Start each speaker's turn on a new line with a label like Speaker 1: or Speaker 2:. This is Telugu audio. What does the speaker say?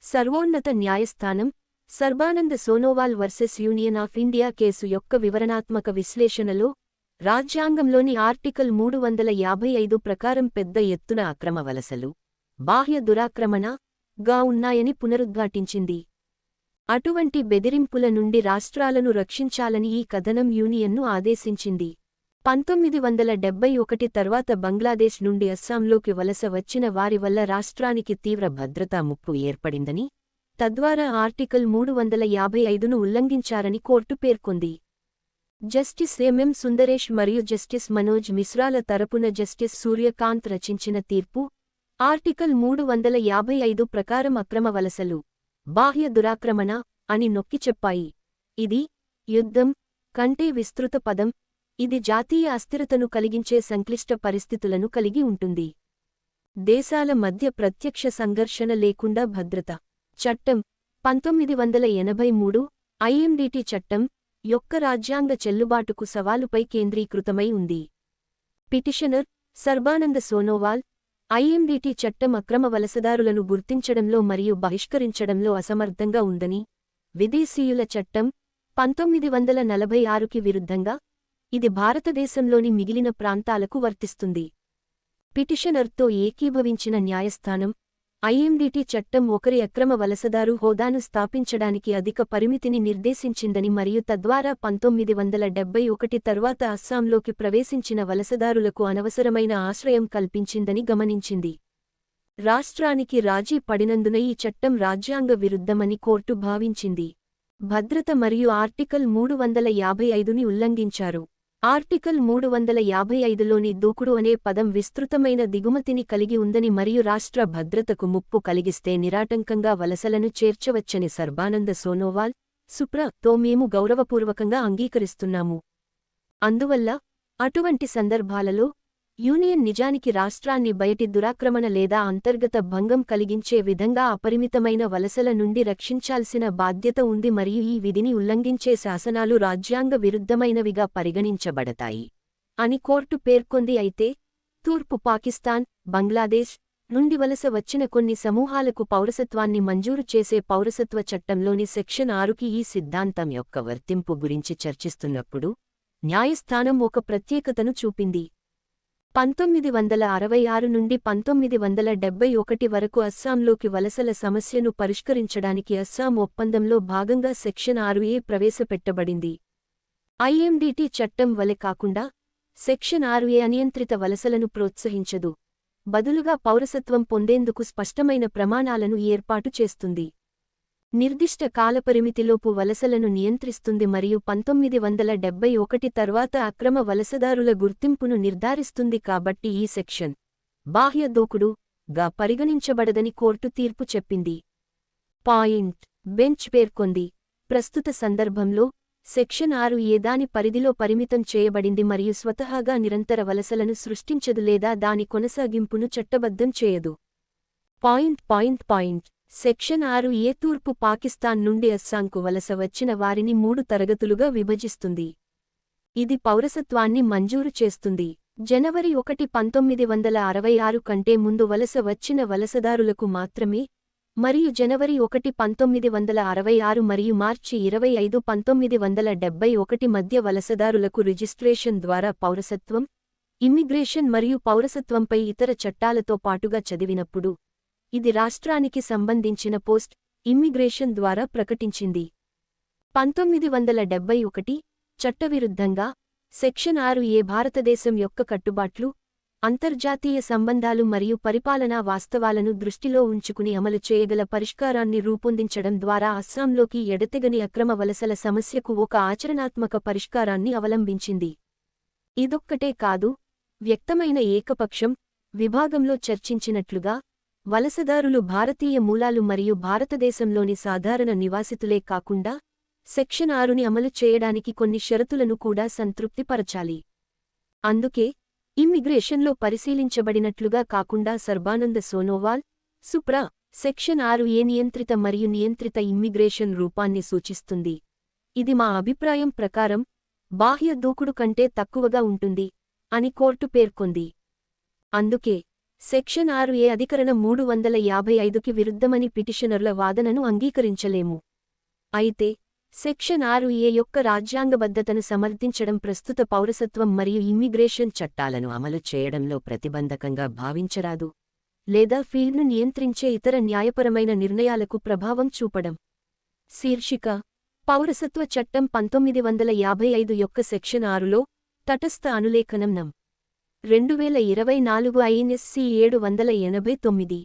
Speaker 1: సర్వోన్నత న్యాయస్థానం Sarbananda Sonowal versus union of India case యొక్క వివరణాత్మక విశ్లేషణలో రాజ్యాంగంలోని ఆర్టికల్ 355 ప్రకారం పెద్ద ఎత్తున అక్రమ వలసలు బాహ్య దురాక్రమణ గా ఉన్నాయని పునరుద్ఘాటించింది. అటువంటి బెదిరింపుల నుండి రాష్ట్రాలను రక్షించాలని ఈ కథనం యూనియన్ను ఆదేశించింది. 1971 తర్వాత బంగ్లాదేశ్ నుండి అస్సాంలోకి వలస వచ్చిన వారి వల్ల రాష్ట్రానికి తీవ్ర భద్రతా ముప్పు ఏర్పడిందని, తద్వారా ఆర్టికల్ 355ను ఉల్లంఘించారని కోర్టు పేర్కొంది. జస్టిస్ ఎంఎం సుందరేష్ మరియు జస్టిస్ మనోజ్ మిశ్రాల తరపున జస్టిస్ సూర్యకాంత్ రచించిన తీర్పు, ఆర్టికల్ 355 ప్రకారం అక్రమ వలసలు బాహ్య దురాక్రమణ అని నొక్కి చెప్పాయి. ఇది యుద్ధం కంటే విస్తృత పదం. ఇది జాతీయ అస్థిరతను కలిగించే సంక్లిష్ట పరిస్థితులను కలిగి ఉంటుంది. దేశాల మధ్య ప్రత్యక్ష సంఘర్షణ లేకుండా భద్రత. చట్టం 1983 ఐఎండిటి చట్టం యొక్క రాజ్యాంగ చెల్లుబాటుకు సవాలుపై కేంద్రీకృతమై ఉంది. పిటిషనర్ సర్బానంద్ సోనోవాల్ ఐఎండిటి చట్టం అక్రమ వలసదారులను గుర్తించడంలో మరియు బహిష్కరించడంలో అసమర్థంగా ఉందని, విదేశీయుల చట్టం 1946కి విరుద్ధంగా ఇది భారతదేశంలోని మిగిలిన ప్రాంతాలకు వర్తిస్తుంది. పిటిషనర్తో ఏకీభవించిన న్యాయస్థానం ఐఎండిటి చట్టం ఒకరి అక్రమ వలసదారు హోదాను స్థాపించడానికి అధిక పరిమితిని నిర్దేశించిందని మరియు తద్వారా 1971 తర్వాత అస్సాంలోకి ప్రవేశించిన వలసదారులకు అనవసరమైన ఆశ్రయం కల్పించిందని గమనించింది. రాష్ట్రానికి రాజీ పడినందున ఈ చట్టం రాజ్యాంగ విరుద్ధమని కోర్టు భావించింది. భద్రత మరియు ఆర్టికల్ 355ని ఉల్లంఘించారు. ఆర్టికల్ 355లోని దూకుడు అనే పదం విస్తృతమైన దిగుమతిని కలిగి ఉందని మరియు రాష్ట్ర భద్రతకు ముప్పు కలిగిస్తే నిరాటంకంగా వలసలను చేర్చవచ్చని సర్బానంద్ సోనోవాల్, సుప్రా.తో మేము గౌరవపూర్వకంగా అంగీకరిస్తున్నాము. అందువల్ల అటువంటి సందర్భాలలో యూనియన్ నిజానికి రాష్ట్రాన్ని బయటి దురాక్రమణ లేదా అంతర్గత భంగం కలిగించే విధంగా అపరిమితమైన వలసల నుండి రక్షించాల్సిన బాధ్యత ఉంది మరియు ఈ విధిని ఉల్లంఘించే శాసనాలు రాజ్యాంగ విరుద్ధమైనవిగా పరిగణించబడతాయి అని కోర్టు పేర్కొంది. అయితే తూర్పు పాకిస్తాన్, బంగ్లాదేశ్ నుండి వలస వచ్చిన కొన్ని సమూహాలకు పౌరసత్వాన్ని మంజూరు చేసే పౌరసత్వ చట్టంలోని సెక్షన్ 6కి ఈ సిద్ధాంతం యొక్క వర్తింపు గురించి చర్చిస్తున్నప్పుడు న్యాయస్థానం ఒక ప్రత్యేకతను చూపింది. 1966 నుండి 1971 వరకు అస్సాంలోకి వలసల సమస్యను పరిష్కరించడానికి అస్సాం ఒప్పందంలో భాగంగా సెక్షన్ 6A ప్రవేశపెట్టబడింది. ఐఎండిటి చట్టం వలె కాకుండా సెక్షన్ 6A అనియంత్రిత వలసలను ప్రోత్సహించదు, బదులుగా పౌరసత్వం పొందేందుకు స్పష్టమైన ప్రమాణాలను ఏర్పాటు చేస్తుంది. నిర్దిష్ట కాలపరిమితిలోపు వలసలను నియంత్రిస్తుంది మరియు 1971 తర్వాత అక్రమ వలసదారుల గుర్తింపును నిర్ధారిస్తుంది. కాబట్టి ఈ సెక్షన్ బాహ్య దూకుడు గా పరిగణించబడదని కోర్టు తీర్పు చెప్పింది. పాయింట్ బెంచ్ పేర్కొంది, ప్రస్తుత సందర్భంలో సెక్షన్ 6A దాని పరిధిలో పరిమితం చేయబడింది మరియు స్వతహాగా నిరంతర వలసలను సృష్టించదు లేదా దాని కొనసాగింపును చట్టబద్ధం చేయదు. సెక్షన్ 6A తూర్పు పాకిస్తాన్ నుండి అస్సాంకు వలస వచ్చిన వారిని 3 తరగతులుగా విభజిస్తుంది. ఇది పౌరసత్వాన్ని మంజూరు చేస్తుంది. జనవరి 1, 1966 కంటే ముందు వలస వచ్చిన వలసదారులకు మాత్రమే, మరియు జనవరి 1, 1966 మరియు మార్చి 25, 1971 మధ్య వలసదారులకు రిజిస్ట్రేషన్ ద్వారా పౌరసత్వం, ఇమ్మిగ్రేషన్ మరియు పౌరసత్వంపై ఇతర చట్టాలతో పాటుగా చదివినప్పుడు ఇది రాష్ట్రానికి సంబంధించిన పోస్ట్ ఇమ్మిగ్రేషన్ ద్వారా ప్రకటించింది. 1971 చట్టవిరుద్ధంగా సెక్షన్ 6A భారతదేశం యొక్క కట్టుబాట్లు, అంతర్జాతీయ సంబంధాలు మరియు పరిపాలనా వాస్తవాలను దృష్టిలో ఉంచుకుని అమలు చేయగల పరిష్కారాన్ని రూపొందించడం ద్వారా అస్సాంలోకి ఎడతెగని అక్రమ వలసల సమస్యకు ఒక ఆచరణాత్మక పరిష్కారాన్ని అవలంబించింది. ఇదొక్కటే కాదు, వ్యక్తమైన ఏకపక్షం విభాగంలో చర్చించినట్లుగా వలసదారులు భారతీయ మూలాలు మరియు భారతదేశంలోని సాధారణ నివాసితులే కాకుండా సెక్షన్ 6ని అమలు చేయడానికి కొన్ని షరతులను కూడా సంతృప్తిపరచాలి. అందుకే ఇమ్మిగ్రేషన్లో పరిశీలించబడినట్లుగా కాకుండా Sarbananda Sonowal, Supra section 6A నియంత్రిత మరియు నియంత్రిత ఇమ్మిగ్రేషన్ రూపాన్ని సూచిస్తుంది. ఇది మా అభిప్రాయం ప్రకారం బాహ్య దూకుడు కంటే తక్కువగా ఉంటుంది అని కోర్టు పేర్కొంది. అందుకే సెక్షన్ 6A అధికరణం 355కి విరుద్ధమని పిటిషనర్ల వాదనను అంగీకరించలేము. అయితే, సెక్షన్ 6A యొక్క రాజ్యాంగబద్ధతను సమర్థించడం ప్రస్తుత పౌరసత్వం మరియు ఇమ్మిగ్రేషన్ చట్టాలను అమలు చేయడంలో ప్రతిబంధకంగా భావించరాదు, లేదా ఫీల్డ్ను నియంత్రించే ఇతర న్యాయపరమైన నిర్ణయాలకు ప్రభావం చూపడం. శీర్షిక: పౌరసత్వ చట్టం 1955 యొక్క సెక్షన్ 6లో తటస్థ అనులేఖనం నం. 2024 INSC 789